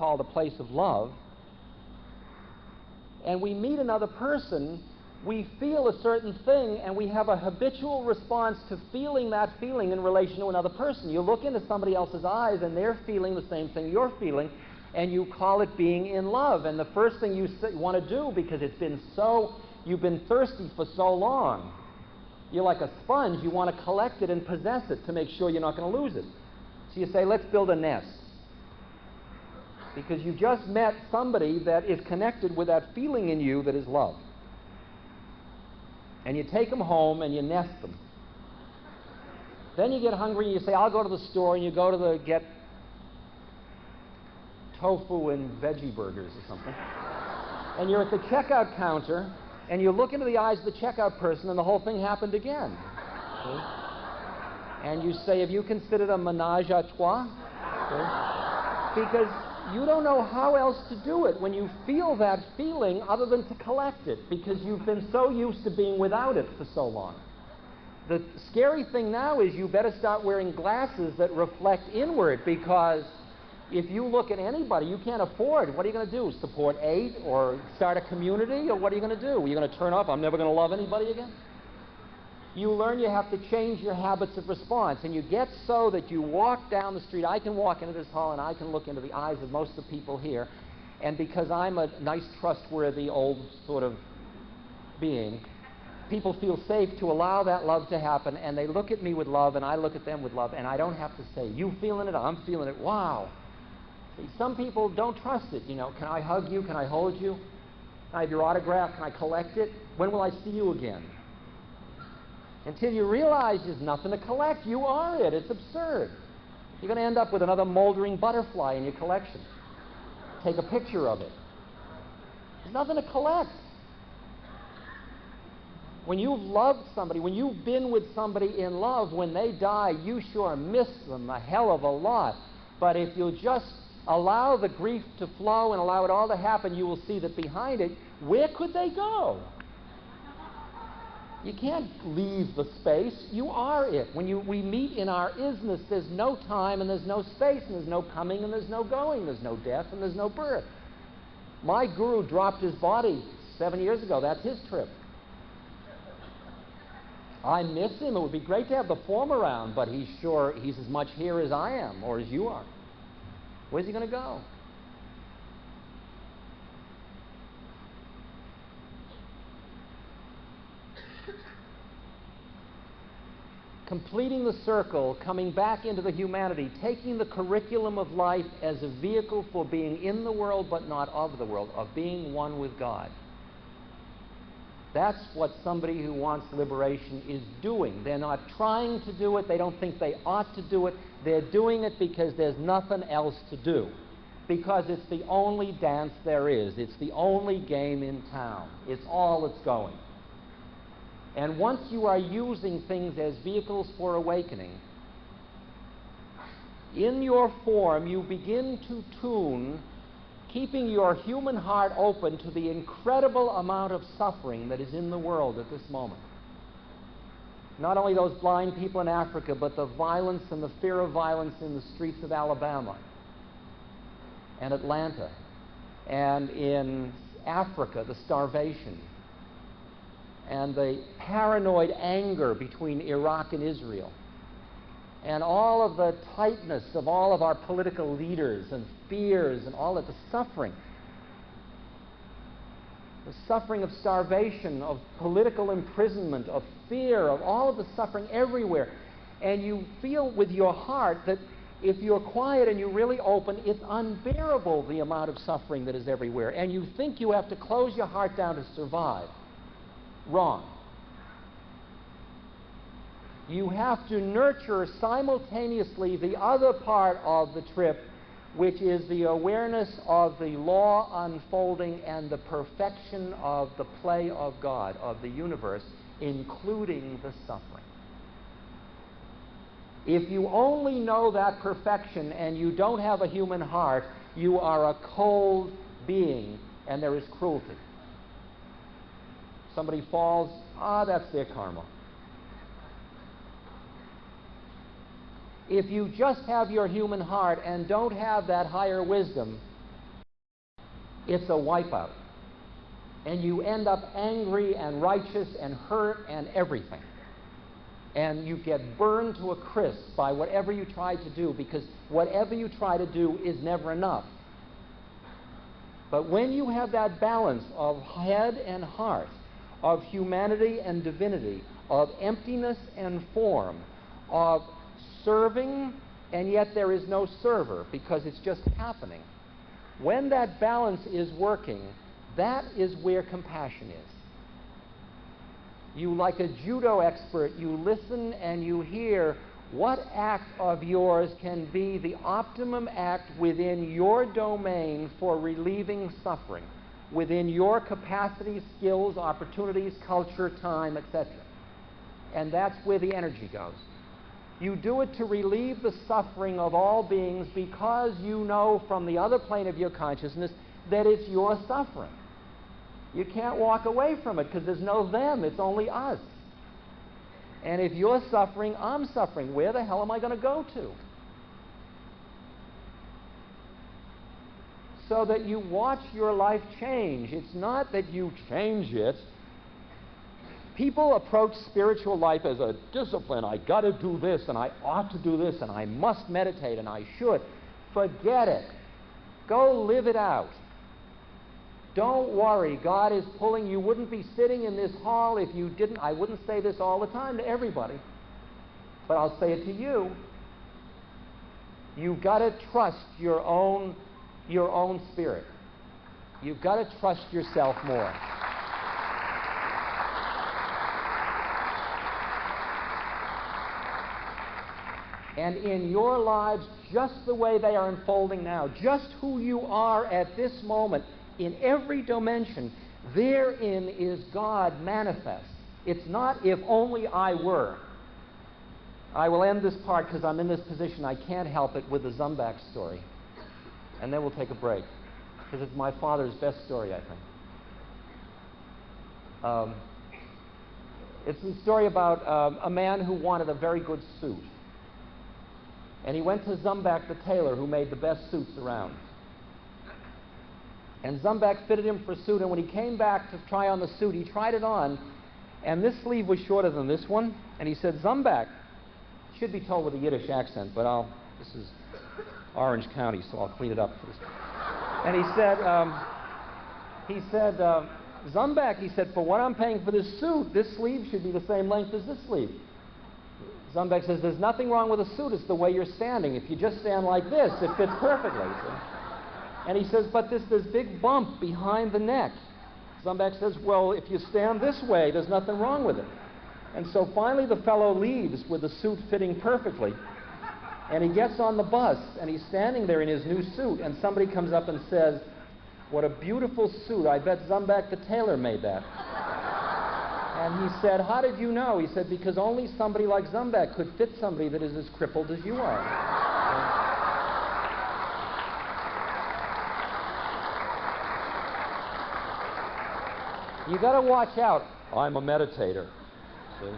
called a place of love, and we meet another person, we feel a certain thing, and we have a habitual response to feeling that feeling in relation to another person. You look into somebody else's eyes, and they're feeling the same thing you're feeling, and you call it being in love. And the first thing you want to do, because you've been thirsty for so long, you're like a sponge, you want to collect it and possess it to make sure you're not going to lose it. So you say, let's build a nest. Because you just met somebody that is connected with that feeling in you that is love. And you take them home and you nest them. Then you get hungry and you say, I'll go to the store, and you go to get tofu and veggie burgers or something. And you're at the checkout counter, and you look into the eyes of the checkout person, and the whole thing happened again. Okay? And you say, have you considered a menage a trois? Okay? Because you don't know how else to do it when you feel that feeling other than to collect it, because you've been so used to being without it for so long. The scary thing now is you better start wearing glasses that reflect inward, because if you look at anybody you can't afford, what are you going to do? Support 8 or start a community? Or what are you going to do? Are you going to turn up, I'm never going to love anybody again? You learn you have to change your habits of response, and you get so that you walk down the street. I can walk into this hall and I can look into the eyes of most of the people here, and because I'm a nice, trustworthy, old sort of being, people feel safe to allow that love to happen, and they look at me with love and I look at them with love, and I don't have to say, you feeling it? I'm feeling it. Wow. See, some people don't trust it. You know, can I hug you? Can I hold you? Can I have your autograph? Can I collect it? When will I see you again? Until you realize there's nothing to collect. You are it. It's absurd. You're going to end up with another moldering butterfly in your collection. Take a picture of it. There's nothing to collect. When you've loved somebody, when you've been with somebody in love, when they die, you sure miss them a hell of a lot. But if you'll just allow the grief to flow and allow it all to happen, you will see that behind it, where could they go? You can't leave the space. You are it. When we meet in our isness, there's no time and there's no space and there's no coming and there's no going. There's no death and there's no birth. My guru dropped his body 7 years ago. That's his trip. I miss him. It would be great to have the form around, but he's as much here as I am or as you are. Where's he going to go? Completing the circle, coming back into the humanity, taking the curriculum of life as a vehicle for being in the world but not of the world, of being one with God. That's what somebody who wants liberation is doing. They're not trying to do it. They don't think they ought to do it. They're doing it because there's nothing else to do. Because it's the only dance there is. It's the only game in town. It's all that's going. And once you are using things as vehicles for awakening, in your form you begin to tune, keeping your human heart open to the incredible amount of suffering that is in the world at this moment. Not only those blind people in Africa, but the violence and the fear of violence in the streets of Alabama and Atlanta, and in Africa, the starvation, and the paranoid anger between Iraq and Israel, and all of the tightness of all of our political leaders and fears and all of the suffering of starvation, of political imprisonment, of fear, of all of the suffering everywhere. And you feel with your heart that if you're quiet and you're really open, it's unbearable, the amount of suffering that is everywhere. And you think you have to close your heart down to survive. Wrong. You have to nurture simultaneously the other part of the trip, which is the awareness of the law unfolding and the perfection of the play of God, of the universe, including the suffering. If you only know that perfection and you don't have a human heart, you are a cold being and there is cruelty. Somebody falls, that's their karma. If you just have your human heart and don't have that higher wisdom, it's a wipeout. And you end up angry and righteous and hurt and everything. And you get burned to a crisp by whatever you try to do, because whatever you try to do is never enough. But when you have that balance of head and heart, of humanity and divinity, of emptiness and form, of serving and yet there is no server because it's just happening, when that balance is working, that is where compassion is. You, like a judo expert, you listen and you hear what act of yours can be the optimum act within your domain for relieving suffering, within your capacities, skills, opportunities, culture, time, etc. And that's where the energy goes. You do it to relieve the suffering of all beings because you know from the other plane of your consciousness that it's your suffering. You can't walk away from it because there's no them, it's only us. And if you're suffering, I'm suffering. Where the hell am I going to go to? So that you watch your life change. It's not that you change it. People approach spiritual life as a discipline. I got to do this, and I ought to do this, and I must meditate, and I should. Forget it. Go live it out. Don't worry. God is pulling. You wouldn't be sitting in this hall if you didn't. I wouldn't say this all the time to everybody, but I'll say it to you. You've got to trust your own spirit. You've got to trust yourself more. And in your lives, just the way they are unfolding now, just who you are at this moment, in every dimension, therein is God manifest. It's not if only I were. I will end this part because I'm in this position. I can't help it with the Zumbach story. And then we'll take a break. Because it's my father's best story, I think. It's a story about a man who wanted a very good suit. And he went to Zumbach the tailor, who made the best suits around. And Zumbach fitted him for a suit, and when he came back to try on the suit, he tried it on, and this sleeve was shorter than this one, and he said, Zumbach, should be told with a Yiddish accent, but this is Orange County, so I'll clean it up for this. And he said, Zumbach, he said, for what I'm paying for this suit, this sleeve should be the same length as this sleeve. Zumbach says, there's nothing wrong with the suit, it's the way you're standing. If you just stand like this, it fits perfectly. And he says, but there's this big bump behind the neck. Zumbach says, well, if you stand this way, there's nothing wrong with it. And so finally the fellow leaves with the suit fitting perfectly. And he gets on the bus, and he's standing there in his new suit, and somebody comes up and says, what a beautiful suit. I bet Zumbach the tailor made that. And he said, how did you know? He said, because only somebody like Zumbach could fit somebody that is as crippled as you are. You got to watch out. I'm a meditator. See?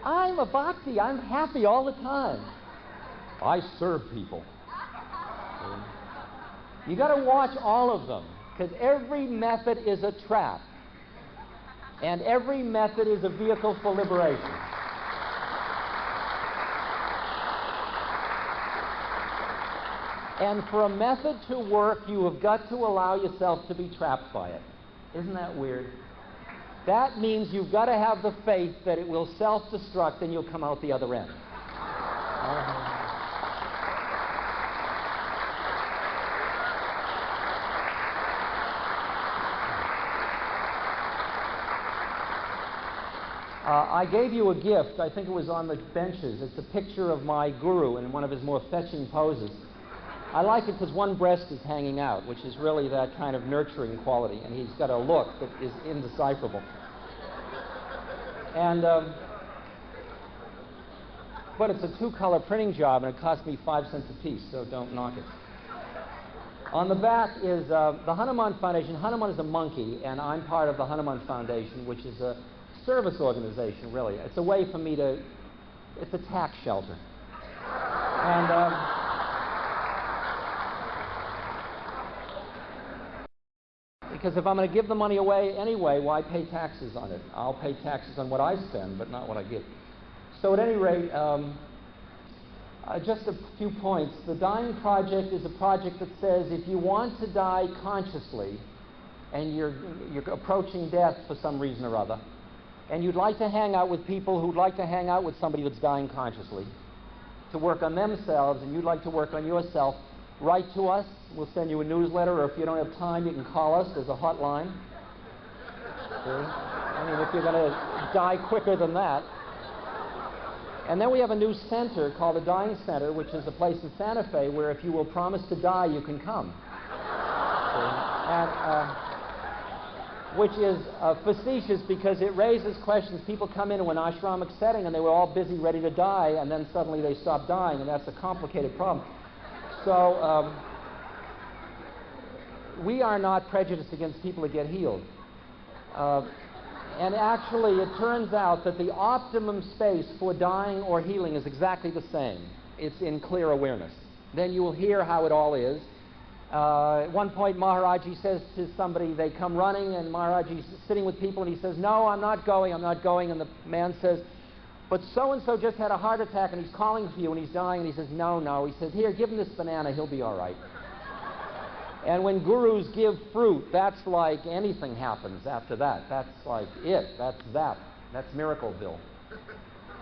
I'm a bhakti. I'm happy all the time. I serve people. See? You got to watch all of them, because every method is a trap, and every method is a vehicle for liberation. And for a method to work, you have got to allow yourself to be trapped by it. Isn't that weird? That means you've got to have the faith that it will self-destruct and you'll come out the other end. I gave you a gift. I think it was on the benches. It's a picture of my guru in one of his more fetching poses. I like it because one breast is hanging out, which is really that kind of nurturing quality, and he's got a look that is indecipherable. And but it's a two-color printing job, and it cost me 5 cents a piece, so don't knock it. On the back is the Hanuman Foundation. Hanuman is a monkey, and I'm part of the Hanuman Foundation, which is a service organization, really. It's a way for me to, it's a tax shelter. And Because if I'm going to give the money away anyway, why pay taxes on it? I'll pay taxes on what I spend, but not what I give. So at any rate, just a few points. The Dying Project is a project that says if you want to die consciously, and you're approaching death for some reason or other, and you'd like to hang out with people who'd like to hang out with somebody that's dying consciously, to work on themselves, and you'd like to work on yourself, write to us. We'll send you a newsletter, or if you don't have time, you can call us. There's a hotline. See? I mean, if you're going to die quicker than that. And then we have a new center called the Dying Center, which is a place in Santa Fe where if you will promise to die, you can come. Which is facetious because it raises questions. People come into an ashramic setting and they were all busy, ready to die, and then suddenly they stop dying, and that's a complicated problem. So we are not prejudiced against people that get healed. And actually, it turns out that the optimum space for dying or healing is exactly the same. It's in clear awareness. Then you will hear how it all is. At one point, Maharaji says to somebody, they come running, and Maharaji's sitting with people, and he says, "No, I'm not going, I'm not going." And the man says, "But so-and-so just had a heart attack, and he's calling for you, and he's dying." And he says, "No, no." He says, "Here, give him this banana, he'll be all right." And when gurus give fruit, that's like anything happens after that. That's like it. That's that. That's Miracleville.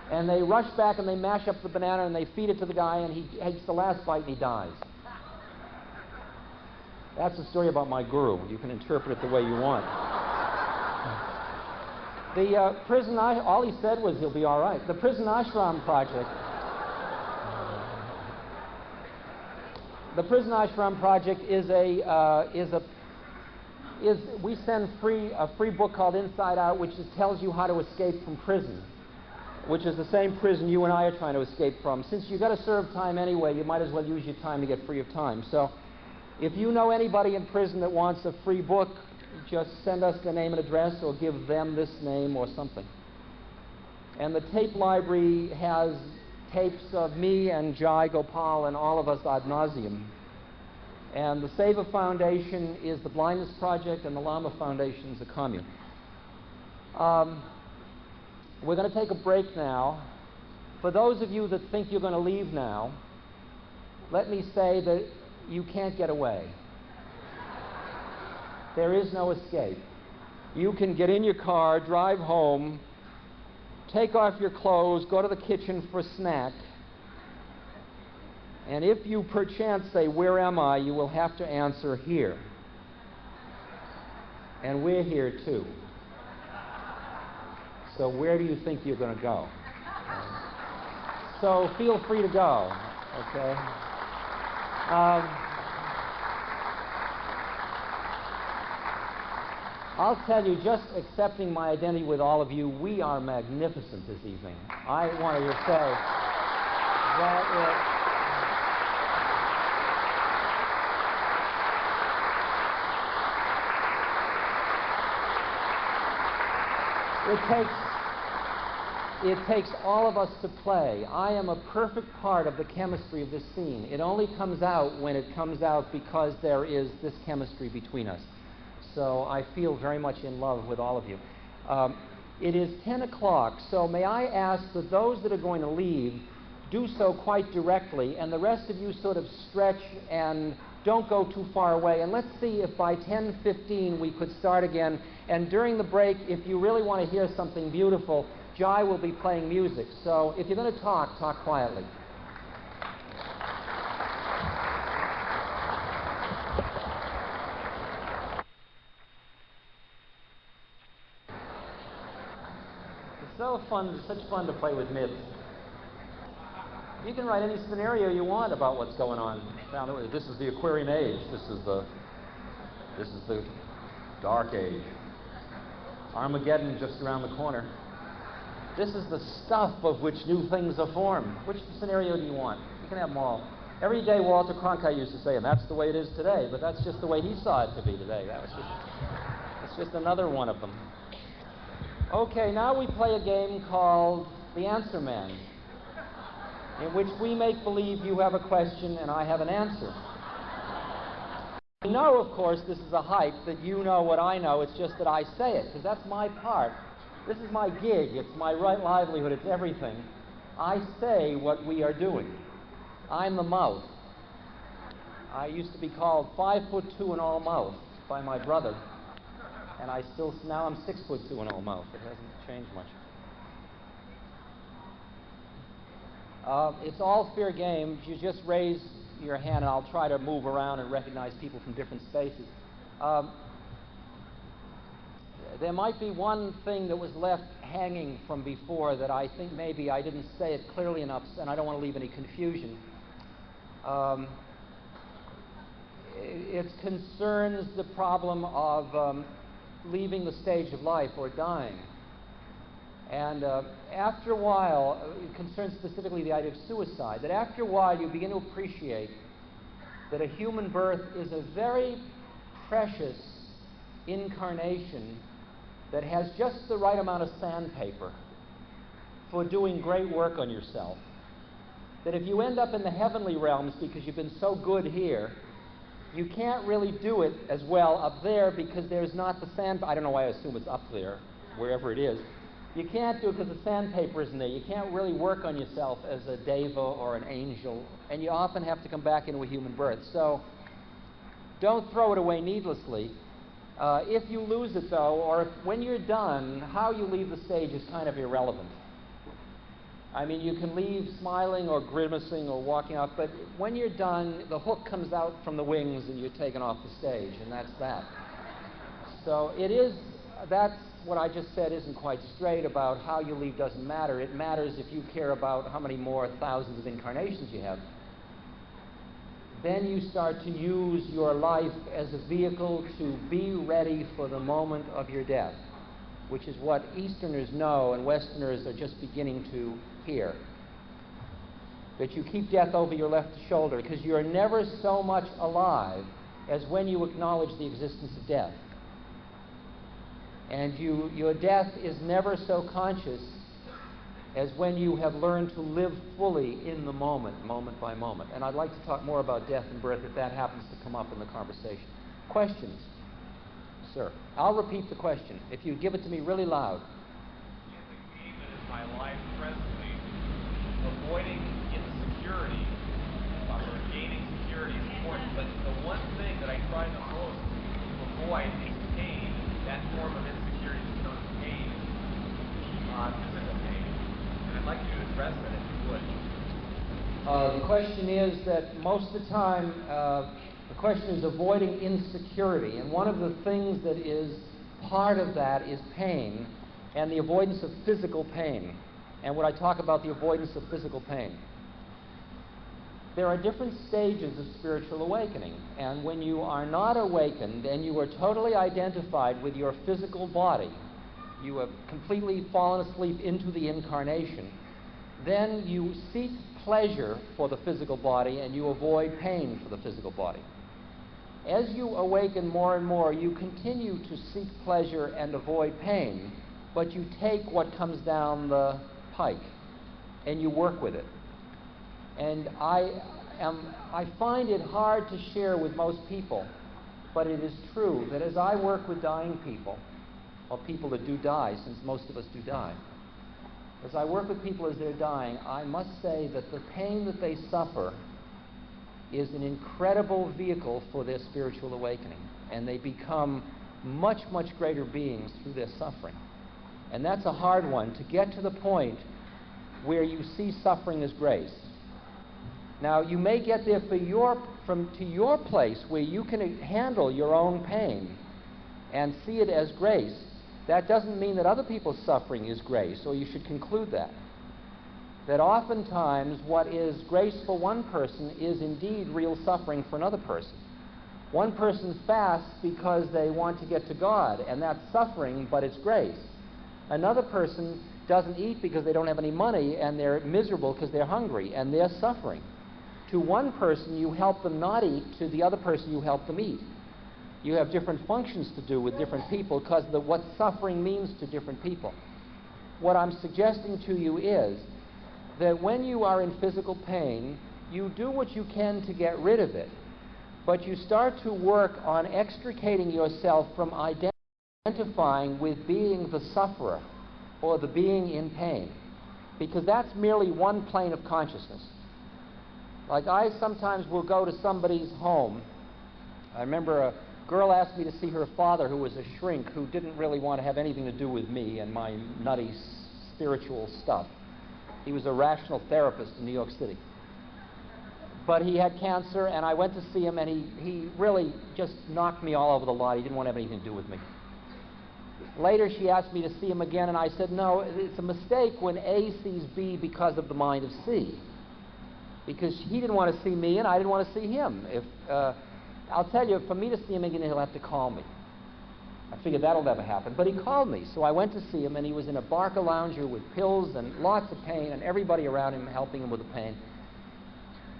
And they rush back and they mash up the banana and they feed it to the guy, and he takes the last bite and he dies. That's a story about my guru. You can interpret it the way you want. The prison, all he said was he'll be all right. The Prison Ashram Project. The Prison Ashram Project we send a free book called Inside Out, which tells you how to escape from prison, which is the same prison you and I are trying to escape from. Since you've got to serve time anyway, you might as well use your time to get free of time. So if you know anybody in prison that wants a free book, just send us their name and address, or give them this name or something. And the tape library has tapes of me and Jai Gopal and all of us ad nauseum. And the Seva Foundation is the Blindness Project, and the Lama Foundation is the commune. We're going to take a break now. For those of you that think you're going to leave now, let me say that you can't get away. There is no escape. You can get in your car, drive home, take off your clothes, go to the kitchen for a snack, and if you perchance say, "Where am I?" you will have to answer, "Here." And we're here too. So where do you think you're going to go? So feel free to go, okay? I'll tell you, just accepting my identity with all of you, we are magnificent this evening. I wanted to say that it takes all of us to play. I am a perfect part of the chemistry of this scene. It only comes out when it comes out because there is this chemistry between us. So I feel very much in love with all of you. It is 10 o'clock, so may I ask that those that are going to leave do so quite directly, and the rest of you sort of stretch and don't go too far away. And let's see if by 10:15 we could start again. And during the break, if you really want to hear something beautiful, Jai will be playing music. So if you're going to talk quietly. So fun, such fun to play with myths. You can write any scenario you want about what's going on. Now, this is the Aquarian Age. This is the Dark Age. Armageddon just around the corner. This is the stuff of which new things are formed. Which scenario do you want? You can have them all. Every day Walter Cronkite used to say, and that's the way it is today, but that's just the way he saw it to be today. That's just another one of them. Okay, now we play a game called The Answer Man, in which we make believe you have a question and I have an answer. I know, of course, this is a hype, that you know what I know. It's just that I say it, because that's my part. This is my gig. It's my right livelihood. It's everything. I say what we are doing. I'm the mouth. I used to be called 5'2" in all mouth by my brother, and now I'm 6'2" in all mouth. It hasn't changed much. It's all fair game. You just raise your hand, and I'll try to move around and recognize people from different spaces. There might be one thing that was left hanging from before that I think maybe I didn't say it clearly enough, and I don't want to leave any confusion. It concerns the problem of leaving the stage of life or dying. And after a while, it concerns specifically the idea of suicide, that after a while you begin to appreciate that a human birth is a very precious incarnation that has just the right amount of sandpaper for doing great work on yourself. That if you end up in the heavenly realms because you've been so good here, you can't really do it as well up there because there's not the sand. I don't know why I assume it's up there, wherever it is. You can't do it because the sandpaper isn't there. You can't really work on yourself as a deva or an angel, and you often have to come back into a human birth. So don't throw it away needlessly. If you lose it, though, or when you're done, how you leave the stage is kind of irrelevant. I mean, you can leave smiling or grimacing or walking off, but when you're done, the hook comes out from the wings and you're taken off the stage, and that's that. So that's what I just said isn't quite straight about how you leave doesn't matter. It matters if you care about how many more thousands of incarnations you have. Then you start to use your life as a vehicle to be ready for the moment of your death, which is what Easterners know and Westerners are just beginning to hear. That you keep death over your left shoulder because you're never so much alive as when you acknowledge the existence of death. And your death is never so conscious as when you have learned to live fully in the moment, moment by moment. And I'd like to talk more about death and birth if that happens to come up in the conversation. Questions? Sir, I'll repeat the question if you give it to me really loud. In the game that is my life presently, avoiding insecurity or gaining security is important, but the one thing that I try the most to avoid is pain. That form of insecurity is known as pain, physical pain. And I'd like you to address that if you would. The question is that most of the time, the question is avoiding insecurity, and one of the things that is part of that is pain and the avoidance of physical pain. And when I talk about the avoidance of physical pain, there are different stages of spiritual awakening, and when you are not awakened and you are totally identified with your physical body, you have completely fallen asleep into the incarnation, then you seek pleasure for the physical body and you avoid pain for the physical body. As you awaken more and more, you continue to seek pleasure and avoid pain, but you take what comes down the pike and you work with it. And I find it hard to share with most people, but it is true that as I work with dying people, or people that do die, since most of us do die, as I work with people as they're dying, I must say that the pain that they suffer is an incredible vehicle for their spiritual awakening, and they become much, much greater beings through their suffering. And that's a hard one, to get to the point where you see suffering as grace. Now, you may get there to your place where you can handle your own pain and see it as grace. That doesn't mean that other people's suffering is grace, or you should conclude that. That oftentimes what is grace for one person is indeed real suffering for another person. One person fasts because they want to get to God, and that's suffering, but it's grace. Another person doesn't eat because they don't have any money, and they're miserable because they're hungry, and they're suffering. To one person, you help them not eat. To the other person, you help them eat. You have different functions to do with different people because of what suffering means to different people. What I'm suggesting to you is that when you are in physical pain, you do what you can to get rid of it. but you start to work on extricating yourself from identifying with being the sufferer or the being in pain, because that's merely one plane of consciousness. Like I sometimes will go to somebody's home. I remember a girl asked me to see her father, who was a shrink, who didn't really want to have anything to do with me and my nutty spiritual stuff. He was a rational therapist in New York City. But he had cancer, and I went to see him, and he really just knocked me all over the lot. He didn't want to have anything to do with me. Later, she asked me to see him again, and I said, no, it's a mistake when A sees B because of the mind of C. Because he didn't want to see me, and I didn't want to see him. I'll tell you, for me to see him again, he'll have to call me. I figured that'll never happen, but he called me. So I went to see him, and he was in a Barca lounger with pills and lots of pain, and everybody around him helping him with the pain.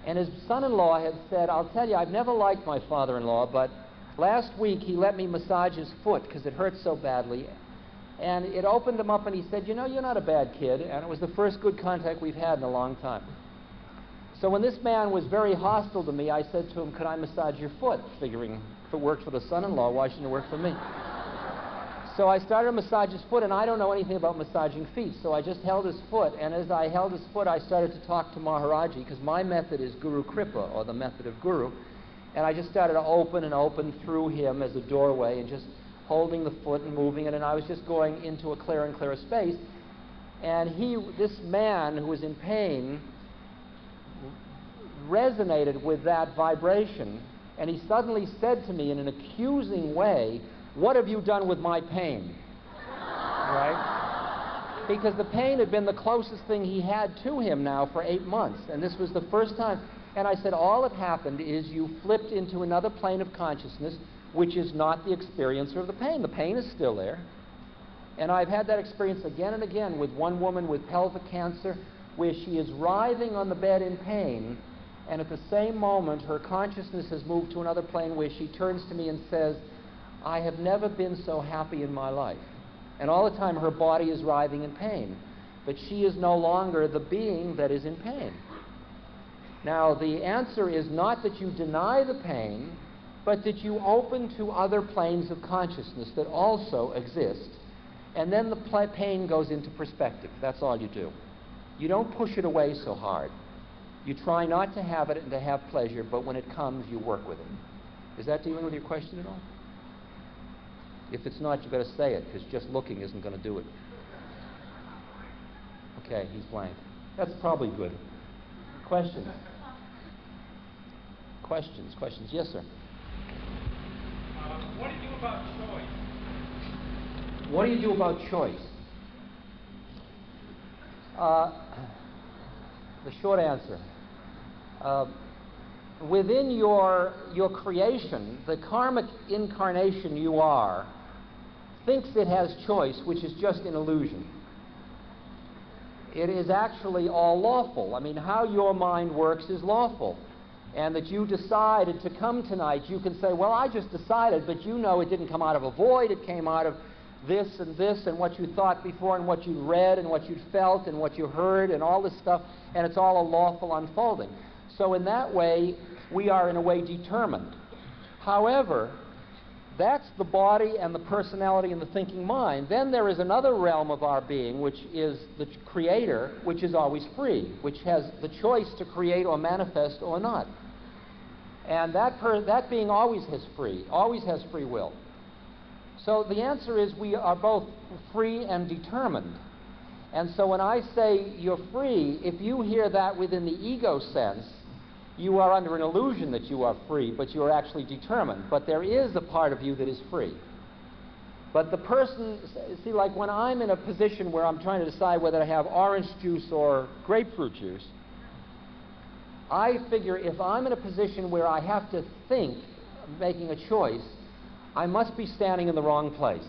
And his son-in-law had said, I'll tell you, I've never liked my father-in-law, but last week he let me massage his foot because it hurt so badly. And it opened him up, and he said, you know, you're not a bad kid. And it was the first good contact we've had in a long time. So when this man was very hostile to me, I said to him, could I massage your foot? Figuring if it worked for the son-in-law, why shouldn't it work for me? So I started to massage his foot, and I don't know anything about massaging feet, so I just held his foot, and as I held his foot, I started to talk to Maharaji, because my method is Guru Kripa, or the method of Guru, and I just started to open and open through him as a doorway, and just holding the foot and moving it, and I was just going into a clearer and clearer space, and this man who was in pain resonated with that vibration, and he suddenly said to me in an accusing way, what have you done with my pain? Right? Because the pain had been the closest thing he had to him now for 8 months, and this was the first time. And I said, all that happened is you flipped into another plane of consciousness, which is not the experiencer of the pain. The pain is still there. And I've had that experience again and again with one woman with pelvic cancer, where she is writhing on the bed in pain, and at the same moment her consciousness has moved to another plane where she turns to me and says, I have never been so happy in my life. And all the time her body is writhing in pain. But she is no longer the being that is in pain. Now, the answer is not that you deny the pain, but that you open to other planes of consciousness that also exist. And then the pain goes into perspective. That's all you do. You don't push it away so hard. You try not to have it and to have pleasure, but when it comes, you work with it. Is that dealing with your question at all? If it's not, you've got to say it, because just looking isn't going to do it. Okay, he's blank. That's probably good. Questions? Questions? Yes, sir. What do you do about choice? What do you do about choice? The short answer. Within your creation, the karmic incarnation you are thinks it has choice, which is just an illusion. It is actually all lawful. I mean, how your mind works is lawful. And that you decided to come tonight, you can say, well, I just decided, but you know it didn't come out of a void, it came out of this, and what you thought before, and what you read, and what you felt, and what you heard, and all this stuff, and it's all a lawful unfolding. So in that way, we are in a way determined. However, that's the body and the personality and the thinking mind. Then there is another realm of our being, which is the creator, which is always free, which has the choice to create or manifest or not. And that being always has free will. So the answer is we are both free and determined. And so when I say you're free, if you hear that within the ego sense, you are under an illusion that you are free, but you are actually determined. But there is a part of you that is free. But the person, see, like when I'm in a position where I'm trying to decide whether to have orange juice or grapefruit juice, I figure if I'm in a position where I have to think, making a choice, I must be standing in the wrong place.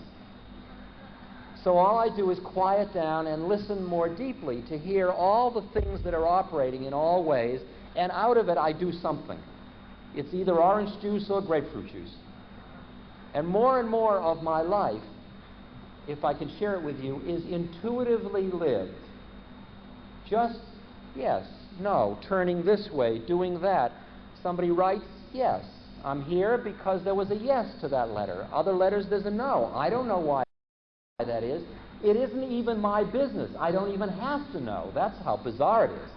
So all I do is quiet down and listen more deeply to hear all the things that are operating in all ways, and out of it I do something. It's either orange juice or grapefruit juice. And more of my life, if I can share it with you, is intuitively lived. Just yes, no, turning this way, doing that. Somebody writes, yes, I'm here because there was a yes to that letter. Other letters, there's a no. I don't know why that is. It isn't even my business. I don't even have to know. That's how bizarre it is.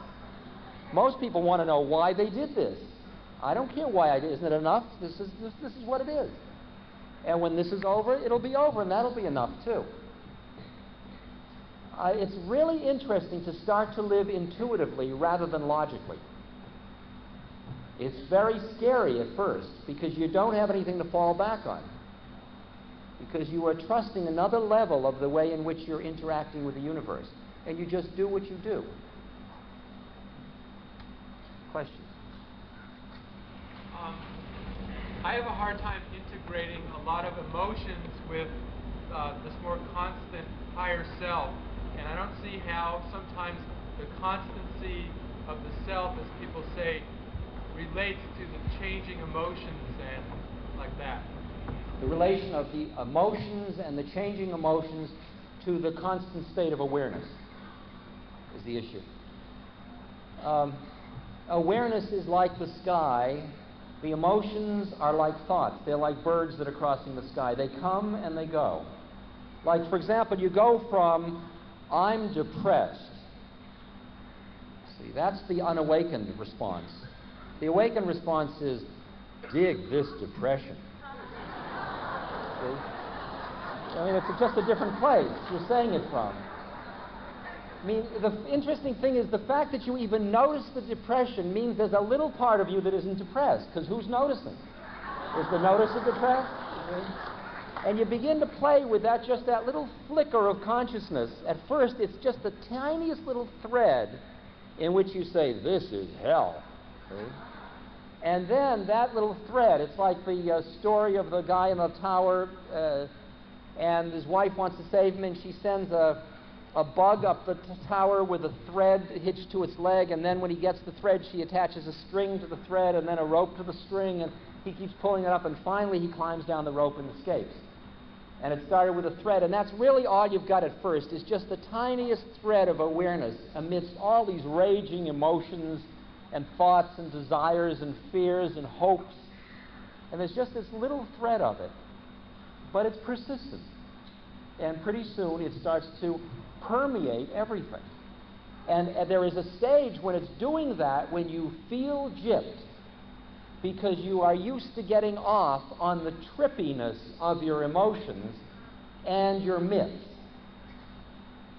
Most people want to know why they did this. I don't care why I did. Isn't it enough? This is what it is. And when this is over, it'll be over, and that'll be enough too. It's really interesting to start to live intuitively rather than logically. It's very scary at first because you don't have anything to fall back on. Because you are trusting another level of the way in which you're interacting with the universe. And you just do what you do. Questions? I have a hard time integrating a lot of emotions with this more constant higher self. And I don't see how sometimes the constancy of the self, as people say, relates to the changing emotions and like that. The relation of the emotions and the changing emotions to the constant state of awareness is the issue. Awareness is like the sky. The emotions are like thoughts. They're like birds that are crossing the sky. They come and they go. Like, for example, you go from, I'm depressed. See, that's the unawakened response. The awakened response is, dig this depression. See? I mean, it's just a different place you're saying it from. I mean, the interesting thing is the fact that you even notice the depression means there's a little part of you that isn't depressed, because who's noticing? Is the noticer depressed? And you begin to play with that, just that little flicker of consciousness. At first, it's just the tiniest little thread in which you say, this is hell. See? And then that little thread, it's like the story of the guy in the tower, and his wife wants to save him, and she sends a bug up the tower with a thread hitched to its leg, and then when he gets the thread, she attaches a string to the thread and then a rope to the string, and he keeps pulling it up, and finally he climbs down the rope and escapes. And it started with a thread, and that's really all you've got at first, is just the tiniest thread of awareness amidst all these raging emotions and thoughts and desires and fears and hopes. And there's just this little thread of it. But it's persistent. And pretty soon it starts to permeate everything. And there is a stage when it's doing that when you feel gypped, because you are used to getting off on the trippiness of your emotions and your myths.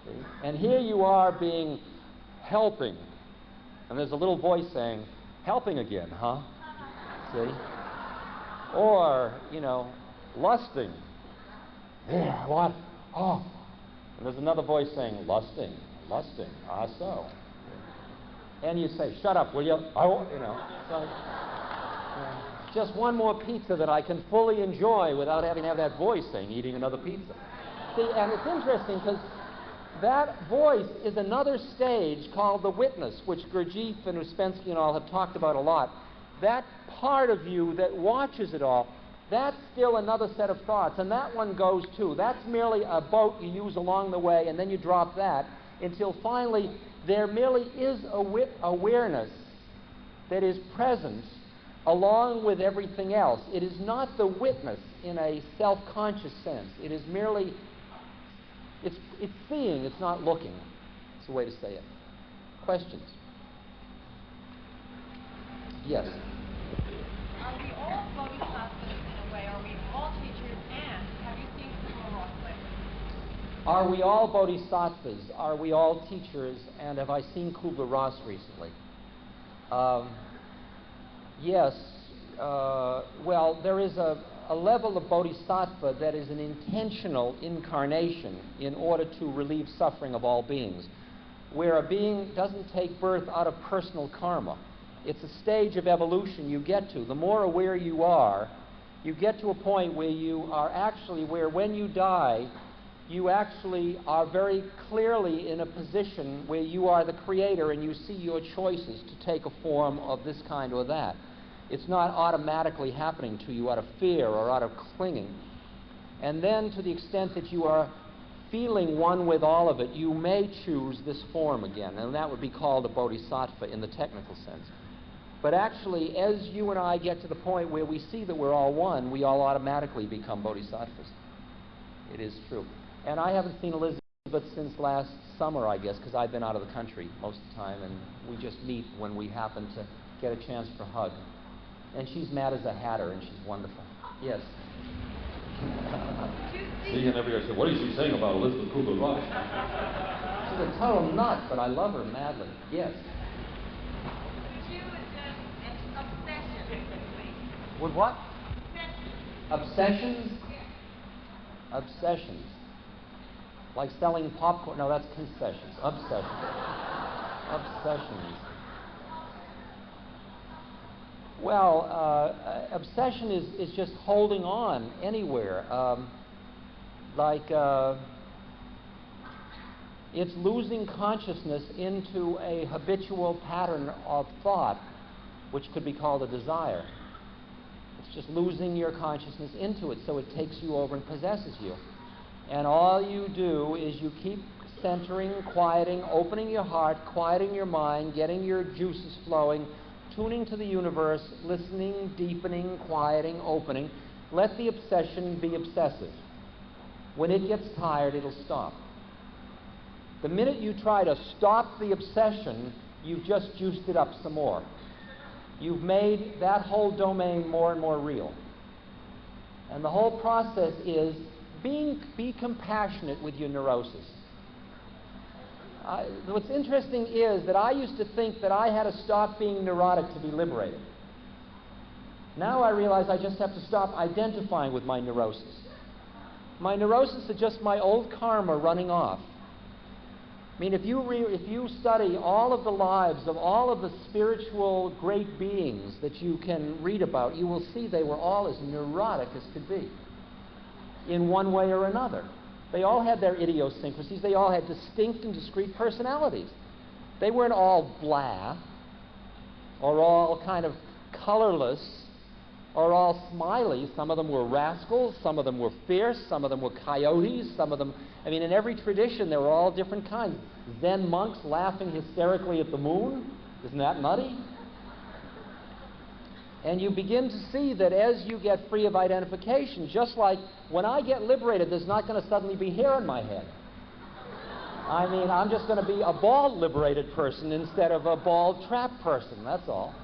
See? And here you are being helping. And there's a little voice saying, helping again, huh? See? Or, lusting. Yeah, what? Oh. And there's another voice saying, lusting, so. And you say, shut up, will you? So, just one more pizza that I can fully enjoy without having to have that voice saying, eating another pizza. See, and it's interesting because that voice is another stage called the witness, which Gurdjieff and Uspensky and all have talked about a lot. That part of you that watches it all, that's still another set of thoughts, and that one goes too. That's merely a boat you use along the way, and then you drop that until finally there merely is awareness that is present along with everything else. It is not the witness in a self-conscious sense. It is merely, it's seeing, it's not looking. It's the way to say it. Questions? Yes? Are we all bodhisattvas in a way? Are we all teachers? And have you seen Kubler-Ross lately? Are we all bodhisattvas? Are we all teachers? And have I seen Kubler-Ross recently? Yes. Well, there is a level of bodhisattva that is an intentional incarnation in order to relieve suffering of all beings, where a being doesn't take birth out of personal karma. It's a stage of evolution you get to. The more aware you get to a point where you are actually, where when you die, you actually are very clearly in a position where you are the creator and you see your choices to take a form of this kind or that. It's not automatically happening to you out of fear or out of clinging. And then to the extent that you are feeling one with all of it, you may choose this form again, and that would be called a bodhisattva in the technical sense. But actually, as you and I get to the point where we see that we're all one, we all automatically become bodhisattvas. It is true. And I haven't seen Elizabeth since last summer, I guess, because I've been out of the country most of the time, and we just meet when we happen to get a chance for a hug. And she's mad as a hatter, and she's wonderful. Yes? See, and every year I say, what is she saying about Elizabeth Kubler-Ross? She's a total nut, but I love her madly. Yes? With what? Obsessions? Obsessions. Like selling popcorn. No, that's concessions. Obsessions. Obsessions. Well, obsession is just holding on anywhere. It's losing consciousness into a habitual pattern of thought, which could be called a desire. It's just losing your consciousness into it, so it takes you over and possesses you. And all you do is you keep centering, quieting, opening your heart, quieting your mind, getting your juices flowing, tuning to the universe, listening, deepening, quieting, opening. Let the obsession be obsessive. When it gets tired, it'll stop. The minute you try to stop the obsession, you've just juiced it up some more. You've made that whole domain more and more real. And the whole process is be compassionate with your neurosis. What's interesting is that I used to think that I had to stop being neurotic to be liberated. Now I realize I just have to stop identifying with my neurosis. My neurosis is just my old karma running off. I mean, if you study all of the lives of all of the spiritual great beings that you can read about, you will see they were all as neurotic as could be, in one way or another. They all had their idiosyncrasies. They all had distinct and discrete personalities. They weren't all blah, or all kind of colorless, or all smiley. Some of them were rascals, some of them were fierce, some of them were coyotes, some of them, I mean, in every tradition there were all different kinds. Zen monks laughing hysterically at the moon. Isn't that nutty? And you begin to see that as you get free of identification, just like when I get liberated, there's not going to suddenly be hair in my head. I mean, I'm just going to be a bald liberated person instead of a bald trapped person, that's all.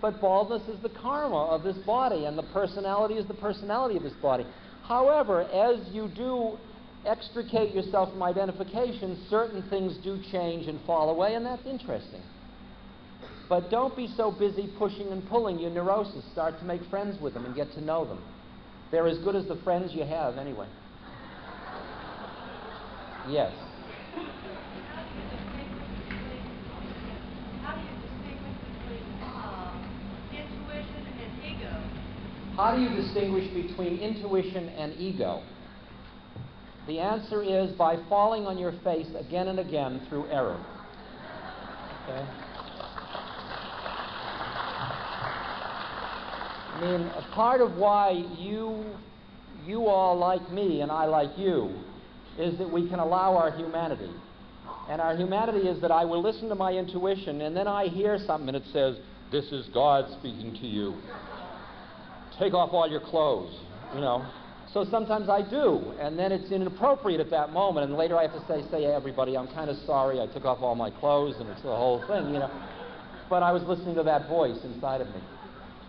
But baldness is the karma of this body, and the personality is the personality of this body. However, as you do extricate yourself from identification, certain things do change and fall away, and that's interesting. But don't be so busy pushing and pulling your neurosis. Start to make friends with them and get to know them. They're as good as the friends you have anyway. Yes. How do you distinguish between intuition and ego? The answer is by falling on your face again and again through error. Okay? I mean, a part of why you all like me and I like you is that we can allow our humanity. And our humanity is that I will listen to my intuition, and then I hear something and it says, "This is God speaking to you. Take off all your clothes," you know. So sometimes I do, and then it's inappropriate at that moment, and later I have to say, "Hey, everybody, I'm kind of sorry. I took off all my clothes," and it's the whole thing, you know. But I was listening to that voice inside of me.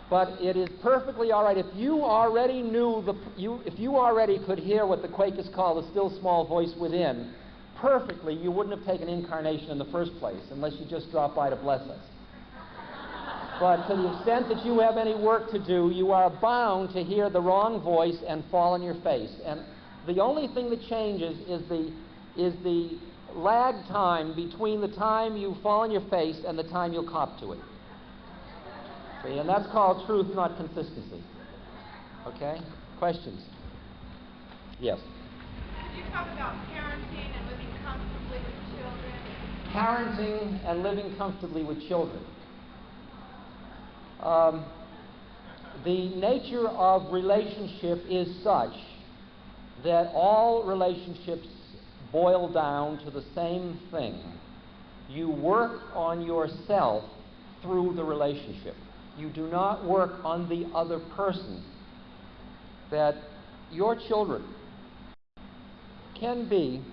But it is perfectly all right if you already if you already could hear what the Quakers call the still small voice within. Perfectly, you wouldn't have taken incarnation in the first place unless you just dropped by to bless us. But to the extent that you have any work to do, you are bound to hear the wrong voice and fall on your face. And the only thing that changes is the lag time between the time you fall on your face and the time you'll cop to it. See, and that's called truth, not consistency. Okay? Questions? Yes. Could you talk about parenting and living comfortably with children? Parenting and living comfortably with children. The nature of relationship is such that all relationships boil down to the same thing. You work on yourself through the relationship. You do not work on the other person. That your children can be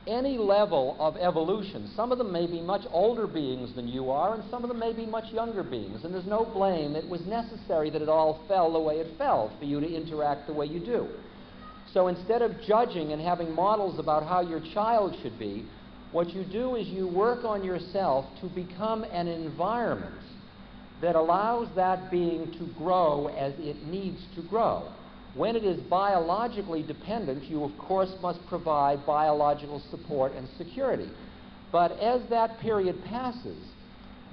any level of evolution. Some of them may be much older beings than you are, and some of them may be much younger beings, and there's no blame. It was necessary that it all fell the way it fell for you to interact the way you do. So instead of judging and having models about how your child should be, what you do is you work on yourself to become an environment that allows that being to grow as it needs to grow. When it is biologically dependent, you of course must provide biological support and security. But as that period passes,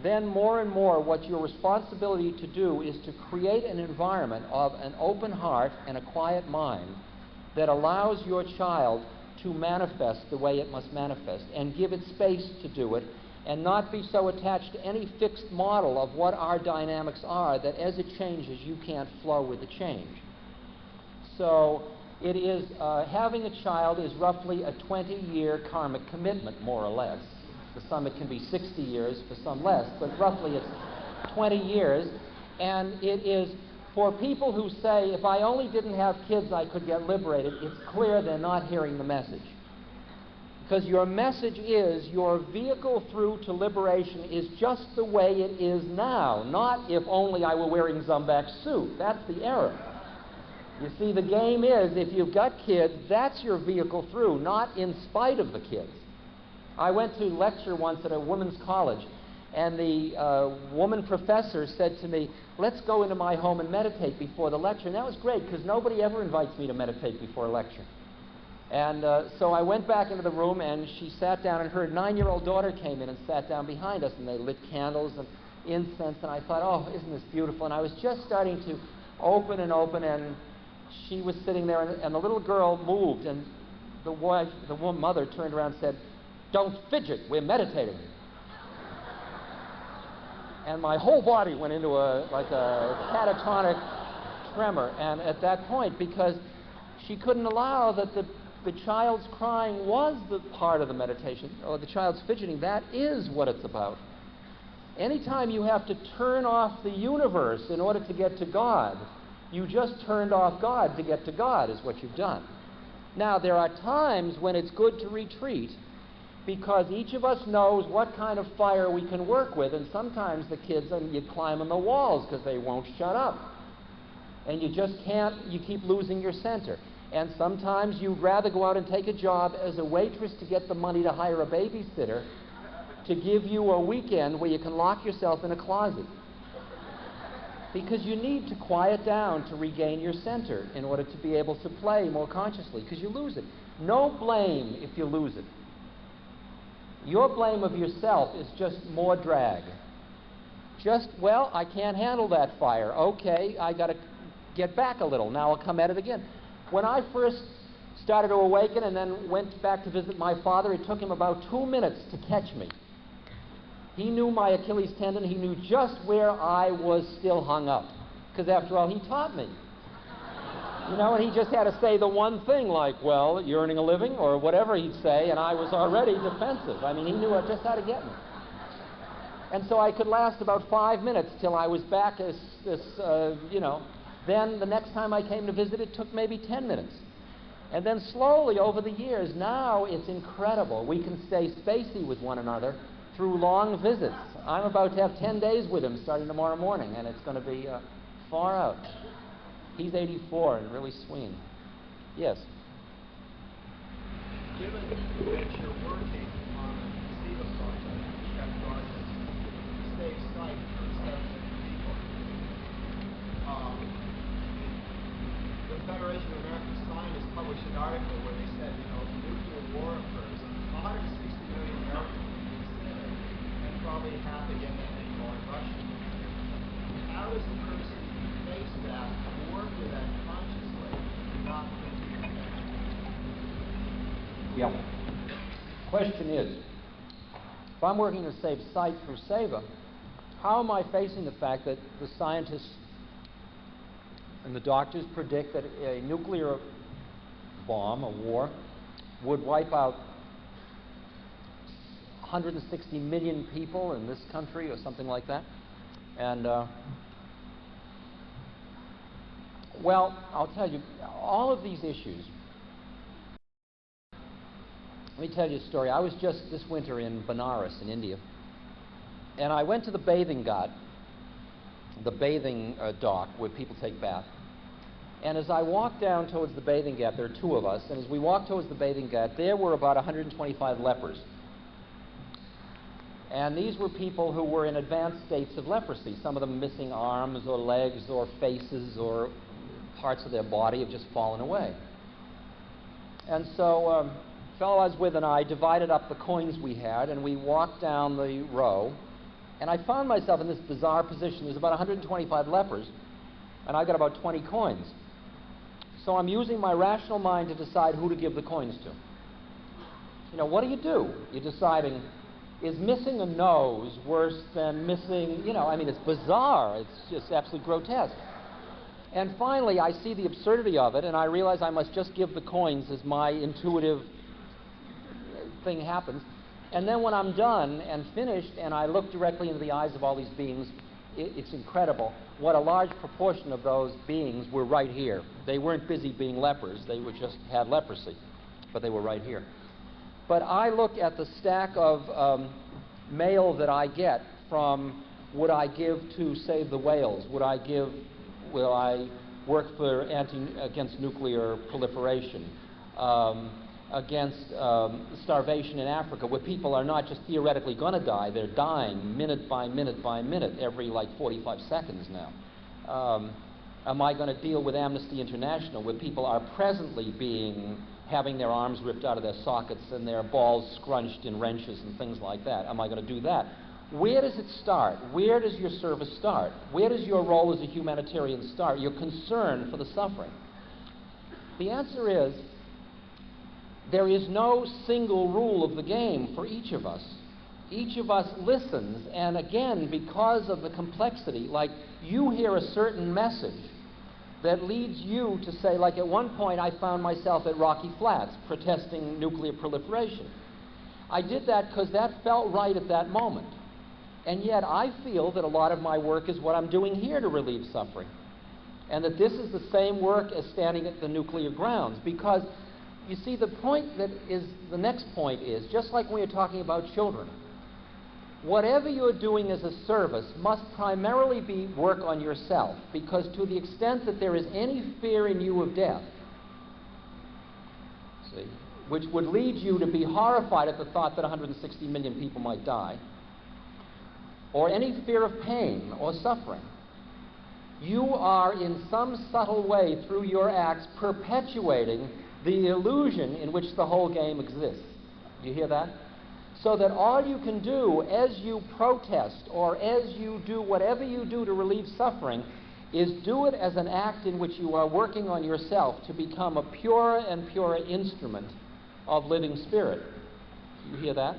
then more and more what your responsibility to do is to create an environment of an open heart and a quiet mind that allows your child to manifest the way it must manifest, and give it space to do it, and not be so attached to any fixed model of what our dynamics are that as it changes you can't flow with the change. So it is, having a child is roughly a 20-year karmic commitment, more or less. For some it can be 60 years, for some less, but roughly it's 20 years. And it is, for people who say, if I only didn't have kids I could get liberated, it's clear they're not hearing the message. Because your message is, your vehicle through to liberation is just the way it is now, not if only I were wearing Zumbak's suit. That's the error. You see, the game is, if you've got kids, that's your vehicle through, not in spite of the kids. I went to lecture once at a women's college, and the woman professor said to me, let's go into my home and meditate before the lecture. And that was great, because nobody ever invites me to meditate before a lecture. And so I went back into the room, and she sat down, and her 9-year-old daughter came in and sat down behind us, and they lit candles and incense, and I thought, oh, isn't this beautiful? And I was just starting to open, and she was sitting there, and the little girl moved, and the mother turned around and said, don't fidget, we're meditating. And my whole body went into a catatonic tremor, and at that point, because she couldn't allow that the child's crying was the part of the meditation, or the child's fidgeting. That is what it's about. Anytime you have to turn off the universe in order to get to God, you just turned off God to get to God, is what you've done. Now, there are times when it's good to retreat, because each of us knows what kind of fire we can work with, and sometimes the kids, you climb on the walls because they won't shut up. And you just can't, you keep losing your center. And sometimes you'd rather go out and take a job as a waitress to get the money to hire a babysitter to give you a weekend where you can lock yourself in a closet. Because you need to quiet down to regain your center in order to be able to play more consciously, because you lose it. No blame if you lose it. Your blame of yourself is just more drag. Just, well, I can't handle that fire. Okay, I got to get back a little. Now I'll come at it again. When I first started to awaken and then went back to visit my father, it took him about 2 minutes to catch me. He knew my Achilles tendon. He knew just where I was still hung up. Because after all, he taught me. You know, and he just had to say the one thing, like, well, you're earning a living, or whatever he'd say, and I was already defensive. I mean, he knew just how to get me. And so I could last about 5 minutes till I was back as you know. Then the next time I came to visit, it took maybe 10 minutes. And then slowly over the years, now it's incredible. We can stay spacey with one another through long visits. I'm about to have 10 days with him starting tomorrow morning, and it's going to be far out. He's 84 and really swing. Yes? Given that you're working on a SIVA project, that process, save sight for 7 million people, the Federation of American Scientists published an article where they said, you know, if nuclear war occurs, 160 million Americans will be considered, and probably half again in more Russia. How does the person face that, work with that consciously, and not thinking of that? Yeah. Question is, if I'm working to save sight through SEVA, how am I facing the fact that the scientists and the doctors predict that a nuclear bomb, a war, would wipe out 160 million people in this country or something like that. And, well, I'll tell you, all of these issues. Let me tell you a story. I was just this winter in Benares in India, and I went to the bathing ghat, the bathing dock where people take baths. And as I walked down towards the bathing ghat, there are two of us, and as we walked towards the bathing ghat, there were about 125 lepers. And these were people who were in advanced states of leprosy, some of them missing arms or legs or faces or parts of their body have just fallen away. And so the fellow I was with and I divided up the coins we had, and we walked down the row, and I found myself in this bizarre position. There's about 125 lepers, and I got about 20 coins. So I'm using my rational mind to decide who to give the coins to. You know, what do? You're deciding, is missing a nose worse than missing, I mean, it's bizarre. It's just absolutely grotesque. And finally, I see the absurdity of it, and I realize I must just give the coins as my intuitive thing happens. And then when I'm done and finished, and I look directly into the eyes of all these beings, it's incredible what a large proportion of those beings were right here. They weren't busy being lepers. They were just had leprosy, but they were right here. But I look at the stack of mail that I get from, would I give to save the whales? Will I work for against nuclear proliferation? Against starvation in Africa, where people are not just theoretically going to die, they're dying minute by minute by minute, every like 45 seconds now. Am I going to deal with Amnesty International, where people are presently having their arms ripped out of their sockets and their balls scrunched in wrenches and things like that? Am I going to do that? Where does it start? Where does your service start? Where does your role as a humanitarian start? Your concern for the suffering? The answer is, there is no single rule of the game for each of us. Each of us listens, and again, because of the complexity, like you hear a certain message that leads you to say, like at one point I found myself at Rocky Flats protesting nuclear proliferation. I did that because that felt right at that moment. And yet I feel that a lot of my work is what I'm doing here to relieve suffering. And that this is the same work as standing at the nuclear grounds, because you see, the next point is, just like when you're talking about children, whatever you're doing as a service must primarily be work on yourself, because to the extent that there is any fear in you of death, see, which would lead you to be horrified at the thought that 160 million people might die, or any fear of pain or suffering, you are in some subtle way through your acts perpetuating the illusion in which the whole game exists. Do you hear that? So that all you can do as you protest or as you do whatever you do to relieve suffering is do it as an act in which you are working on yourself to become a purer and purer instrument of living spirit. You hear that?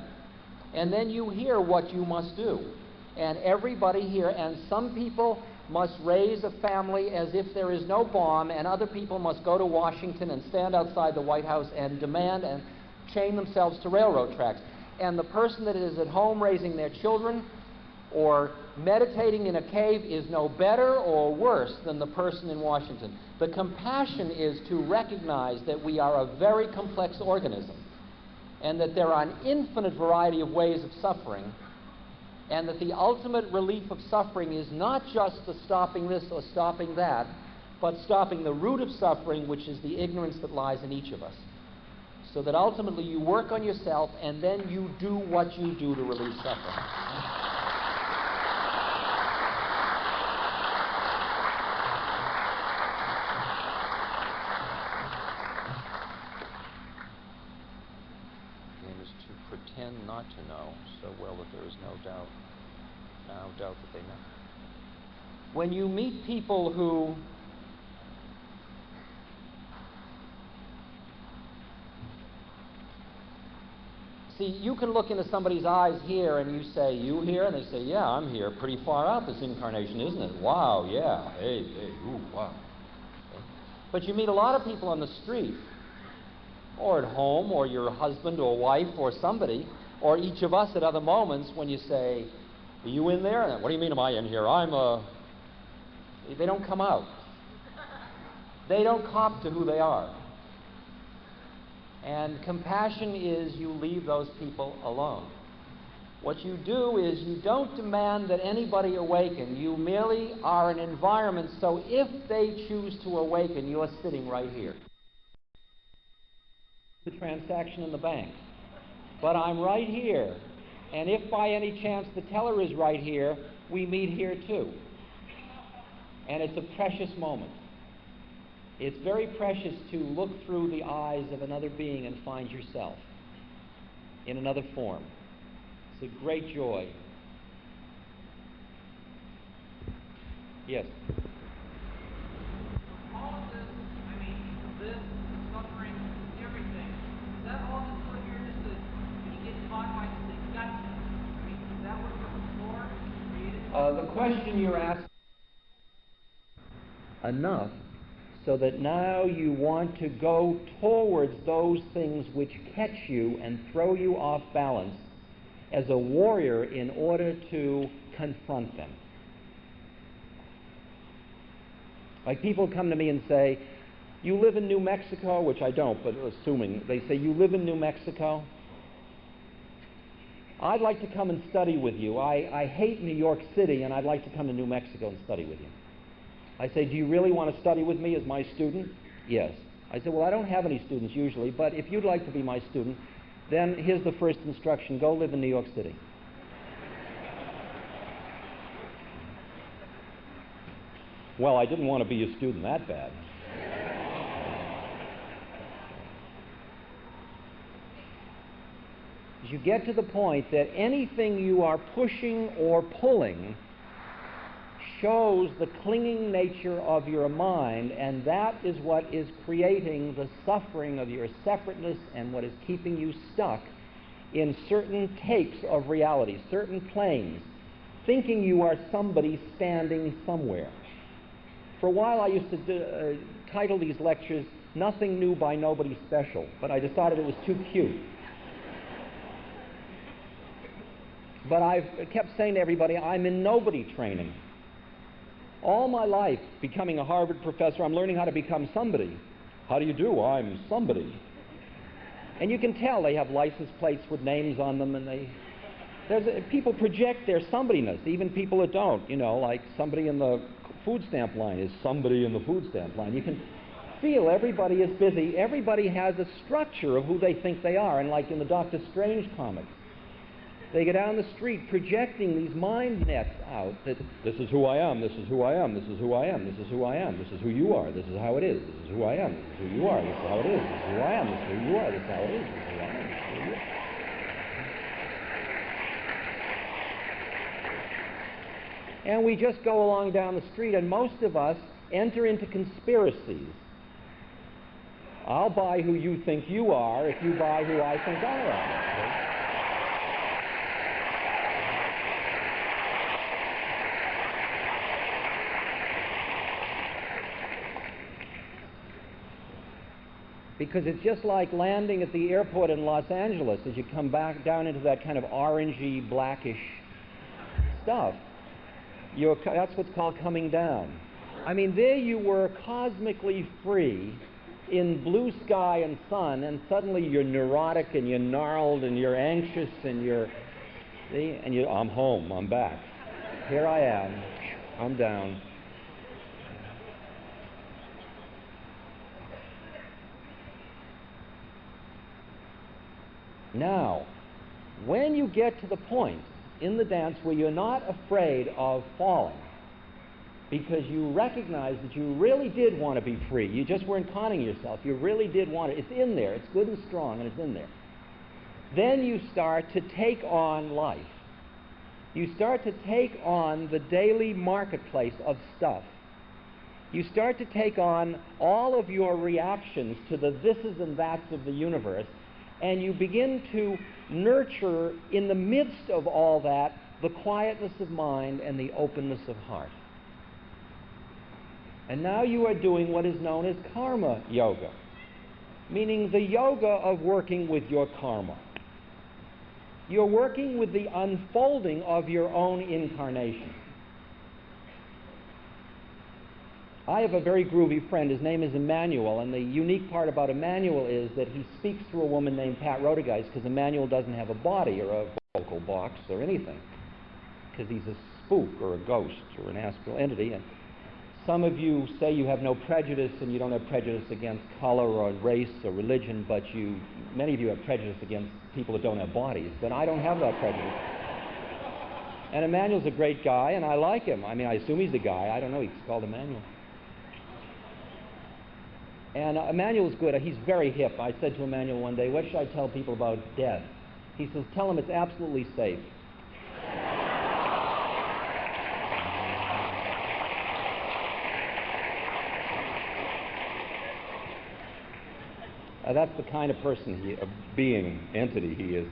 And then you hear what you must do. And everybody here, and some people must raise a family as if there is no bomb, and other people must go to Washington and stand outside the White House and demand and chain themselves to railroad tracks. And the person that is at home raising their children or meditating in a cave is no better or worse than the person in Washington. The compassion is to recognize that we are a very complex organism, and that there are an infinite variety of ways of suffering, and that the ultimate relief of suffering is not just the stopping this or stopping that, but stopping the root of suffering, which is the ignorance that lies in each of us. So that ultimately you work on yourself, and then you do what you do to relieve suffering. The game is to pretend not to know so well that there is no doubt that they know. When you meet people who see, you can look into somebody's eyes here and you say, "You here?" And they say, "Yeah, I'm here. Pretty far out this incarnation, isn't it? Wow, yeah. Hey, ooh, wow." Okay. But you meet a lot of people on the street, or at home, or your husband or wife or somebody, or each of us at other moments when you say, are you in there? What do you mean, am I in here? They don't come out. They don't cop to who they are. And compassion is you leave those people alone. What you do is you don't demand that anybody awaken. You merely are an environment, so if they choose to awaken, you are sitting right here. The transaction in the bank. But I'm right here. And if by any chance the teller is right here, we meet here too. And it's a precious moment. It's very precious to look through the eyes of another being and find yourself in another form. It's a great joy. Yes? All of this, this, suffering, everything, is that all just put here just to, when you get caught by the guts? Is that what it was for? The question you're asking enough so that now you want to go towards those things which catch you and throw you off balance as a warrior in order to confront them. Like people come to me and say, you live in New Mexico, which I don't, but assuming, they say, you live in New Mexico? I'd like to come and study with you. I hate New York City, and I'd like to come to New Mexico and study with you. I say, do you really want to study with me as my student? Yes. I said, well, I don't have any students usually, but if you'd like to be my student, then here's the first instruction. Go live in New York City. Well, I didn't want to be a student that bad. You get to the point that anything you are pushing or pulling shows the clinging nature of your mind, and that is what is creating the suffering of your separateness and what is keeping you stuck in certain tapes of reality, certain planes, thinking you are somebody standing somewhere. For a while I used to title these lectures, Nothing New by Nobody Special, but I decided it was too cute. But I've kept saying to everybody, I'm in nobody training. All my life, becoming a Harvard professor, I'm learning how to become somebody. How do you do? I'm somebody. And you can tell they have license plates with names on them, and people project their somebodyness, even people that don't. You know, like somebody in the food stamp line is somebody in the food stamp line. You can feel everybody is busy. Everybody has a structure of who they think they are. And like in the Dr. Strange comics, they go down the street projecting these mind nets out that this is who I am, this is who I am, this is who I am, this is who I am, this is who you are, this is how it is, this is who I am, this is who you are, this is how it is, this is who I am, this is who you are, this is how it is, this is who I am, this is who you are. And we just go along down the street, and most of us enter into conspiracies. I'll buy who you think you are if you buy who I think I am. Because it's just like landing at the airport in Los Angeles as you come back down into that kind of orangey, blackish stuff. That's what's called coming down. I mean, there you were cosmically free in blue sky and sun, and suddenly you're neurotic and you're gnarled and you're anxious and I'm home, I'm back. Here I am, I'm down. Now, when you get to the point in the dance where you're not afraid of falling, because you recognize that you really did want to be free, you just weren't conning yourself, you really did want it, it's in there, it's good and strong, and it's in there. Then you start to take on life. You start to take on the daily marketplace of stuff. You start to take on all of your reactions to the thises and that's of the universe, and you begin to nurture, in the midst of all that, the quietness of mind and the openness of heart. And now you are doing what is known as karma yoga, meaning the yoga of working with your karma. You're working with the unfolding of your own incarnation. I have a very groovy friend. His name is Emmanuel, and the unique part about Emmanuel is that he speaks through a woman named Pat Rodegeist, because Emmanuel doesn't have a body or a vocal box or anything, because he's a spook or a ghost or an astral entity. And some of you say you have no prejudice, and you don't have prejudice against color or race or religion, but many of you have prejudice against people that don't have bodies, but I don't have that prejudice. And Emmanuel's a great guy, and I like him. I mean, I assume he's a guy. I don't know. He's called Emmanuel. And Emmanuel's good. He's very hip. I said to Emmanuel one day, what should I tell people about death? He says, tell them it's absolutely safe. That's the kind of person entity he is.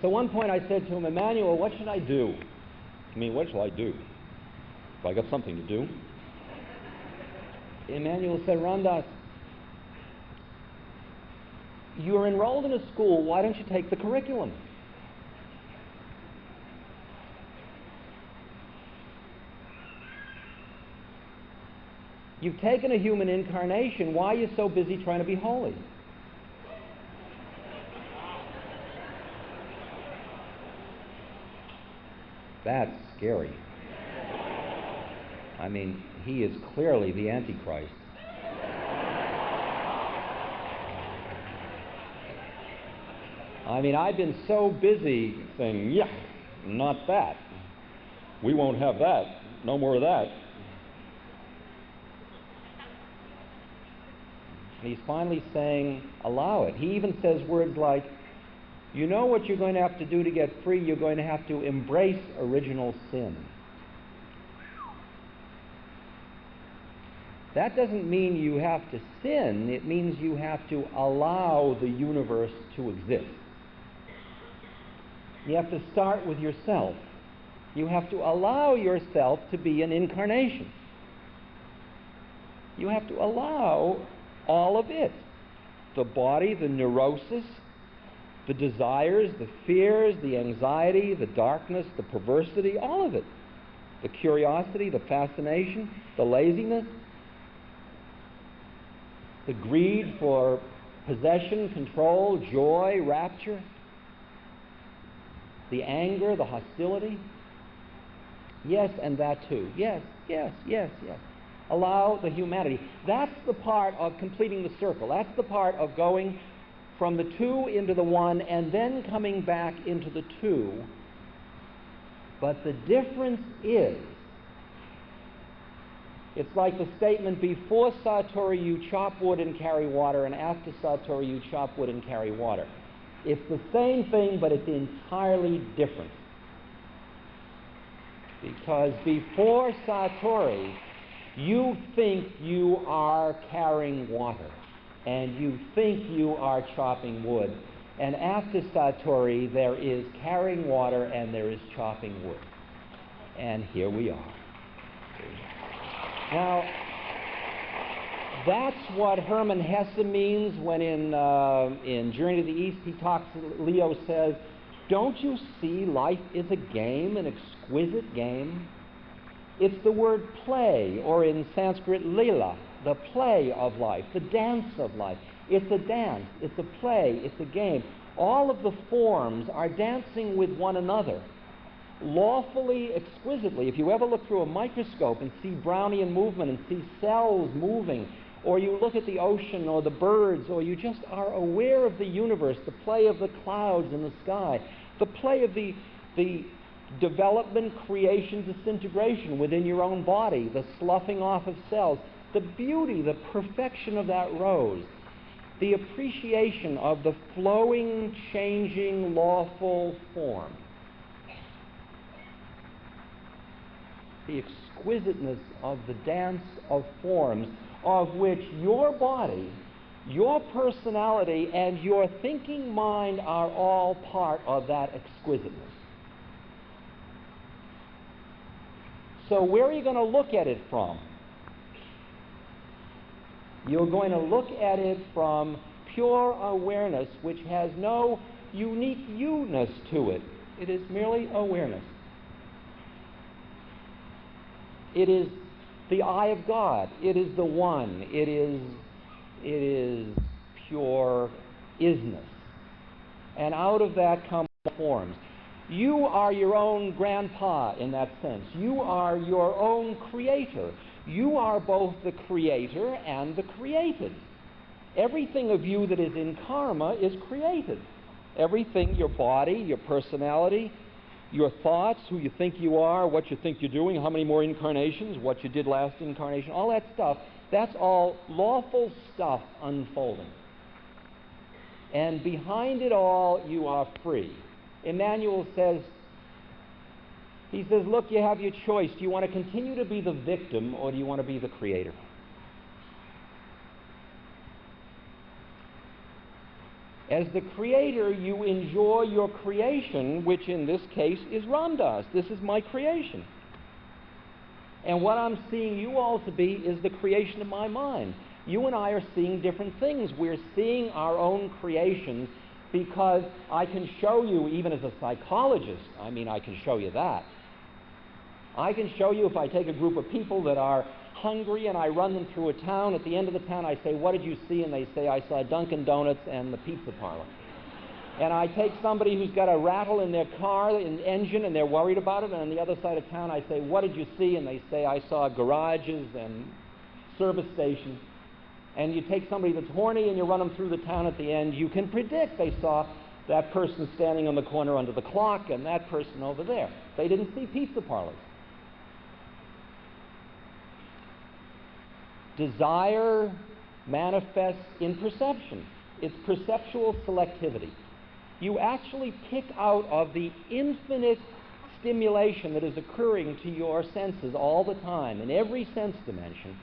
So one point I said to him, Emmanuel, what should I do? I mean, what shall I do? If I got something to do? Emmanuel said, Ramdas, you're enrolled in a school, why don't you take the curriculum? You've taken a human incarnation, why are you so busy trying to be holy? That's scary. I mean, he is clearly the Antichrist. I mean, I've been so busy saying, yeah, not that. We won't have that. No more of that. And he's finally saying, allow it. He even says words like, you know what you're going to have to do to get free? You're going to have to embrace original sin. That doesn't mean you have to sin. It means you have to allow the universe to exist. You have to start with yourself. You have to allow yourself to be an incarnation. You have to allow all of it. The body, the neurosis, the desires, the fears, the anxiety, the darkness, the perversity, all of it. The curiosity, the fascination, the laziness, the greed for possession, control, joy, rapture, the anger, the hostility. Yes, and that too. Yes, yes, yes, yes. Allow the humanity. That's the part of completing the circle. That's the part of going from the two into the one and then coming back into the two. But the difference is, it's like the statement, before Satori you chop wood and carry water, and after Satori you chop wood and carry water. It's the same thing, but it's entirely different. Because before Satori, you think you are carrying water, and you think you are chopping wood. And after Satori, there is carrying water and there is chopping wood. And here we are. Now, that's what Hermann Hesse means when in Journey to the East he talks, Leo says, don't you see life is a game, an exquisite game? It's the word play, or in Sanskrit, lila, the play of life, the dance of life. It's a dance, it's a play, it's a game. All of the forms are dancing with one another, lawfully, exquisitely. If you ever look through a microscope and see Brownian movement and see cells moving, or you look at the ocean or the birds, or you just are aware of the universe, the play of the clouds in the sky, the play of the development, creation, disintegration within your own body, the sloughing off of cells, the beauty, the perfection of that rose, the appreciation of the flowing, changing, lawful form, the exquisiteness of the dance of forms, of which your body, your personality, and your thinking mind are all part of that exquisiteness. So where are you going to look at it from? You're going to look at it from pure awareness, which has no unique you-ness to it. It is merely awareness. It is the eye of God. It is the one. It is pure isness. And out of that come forms. You are your own grandpa in that sense. You are your own creator. You are both the creator and the created. Everything of you that is in karma is created. Everything, your body, your personality, your thoughts, who you think you are, what you think you're doing, how many more incarnations, what you did last incarnation, all that stuff, that's all lawful stuff unfolding. And behind it all, you are free. Emmanuel says, he says, look, you have your choice. Do you want to continue to be the victim, or do you want to be the creator? As the creator, you enjoy your creation, which in this case is Ram Dass. This is my creation. And what I'm seeing you all to be is the creation of my mind. You and I are seeing different things. We're seeing our own creations because I can show you, even as a psychologist, I can show you that. I can show you if I take a group of people that are hungry and I run them through a town. At the end of the town, I say, what did you see? And they say, I saw Dunkin' Donuts and the pizza parlor. And I take somebody who's got a rattle in their car, in the engine, and they're worried about it. And on the other side of town, I say, what did you see? And they say, I saw garages and service stations. And you take somebody that's horny and you run them through the town at the end, you can predict they saw that person standing on the corner under the clock and that person over there. They didn't see pizza parlors. Desire manifests in perception. It's perceptual selectivity. You actually pick out of the infinite stimulation that is occurring to your senses all the time, in every sense dimension,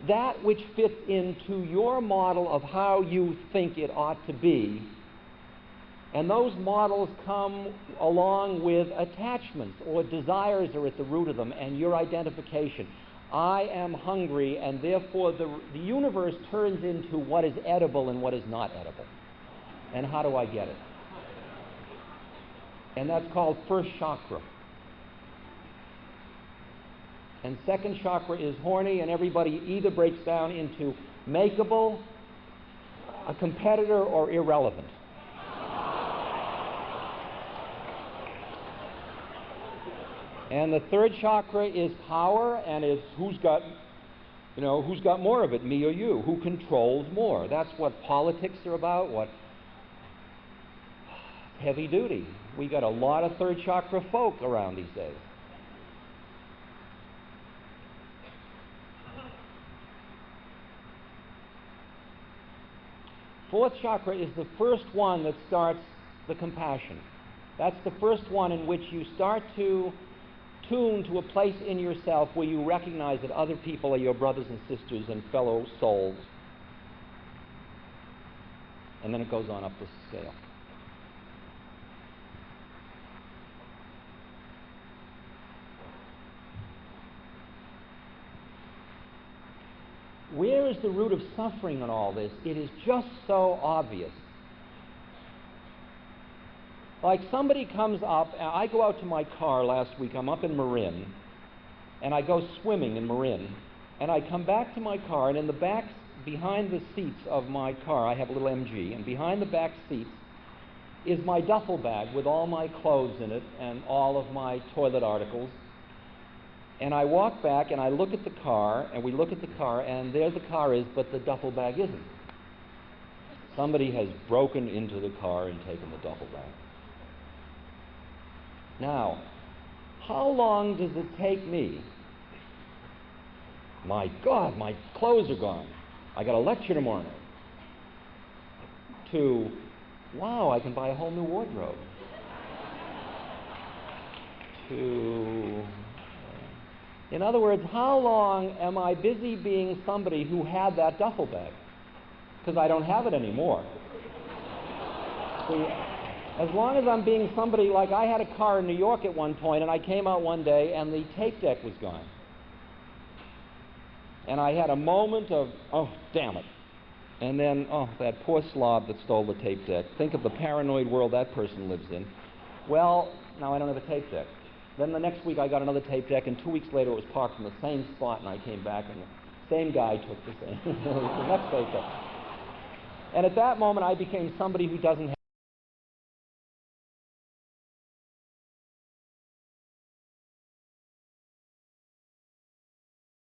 that which fits into your model of how you think it ought to be. And those models come along with attachments, or desires are at the root of them, and your identification. I am hungry, and therefore the universe turns into what is edible and what is not edible. And how do I get it? And that's called first chakra. And second chakra is horny, and everybody either breaks down into makeable, a competitor, or irrelevant. And the third chakra is power, and it's who's got more of it, me or you? Who controls more? That's what politics are about, what heavy duty. We got a lot of third chakra folk around these days. Fourth chakra is the first one that starts the compassion. That's the first one in which you start to tune to a place in yourself where you recognize that other people are your brothers and sisters and fellow souls. And then it goes on up the scale. Where is the root of suffering in all this? It is just so obvious. Like somebody comes up, I go out to my car last week, I'm up in Marin, and I go swimming in Marin, and I come back to my car, and in the back, behind the seats of my car, I have a little MG, and behind the back seats is my duffel bag with all my clothes in it and all of my toilet articles. And I walk back and I look at the car, and we look at the car, and there the car is, but the duffel bag isn't. Somebody has broken into the car and taken the duffel bag. Now, how long does it take me? My God, my clothes are gone. I got a lecture tomorrow. To, wow, I can buy a whole new wardrobe. To, in other words, how long am I busy being somebody who had that duffel bag? Because I don't have it anymore. See, as long as I'm being somebody, like I had a car in New York at one point, and I came out one day and the tape deck was gone. And I had a moment of, oh, damn it. And then, oh, that poor slob that stole the tape deck. Think of the paranoid world that person lives in. Well, now I don't have a tape deck. Then the next week I got another tape deck, and 2 weeks later it was parked in the same spot, and I came back, and the same guy took the next tape deck. And at that moment I became somebody who doesn't have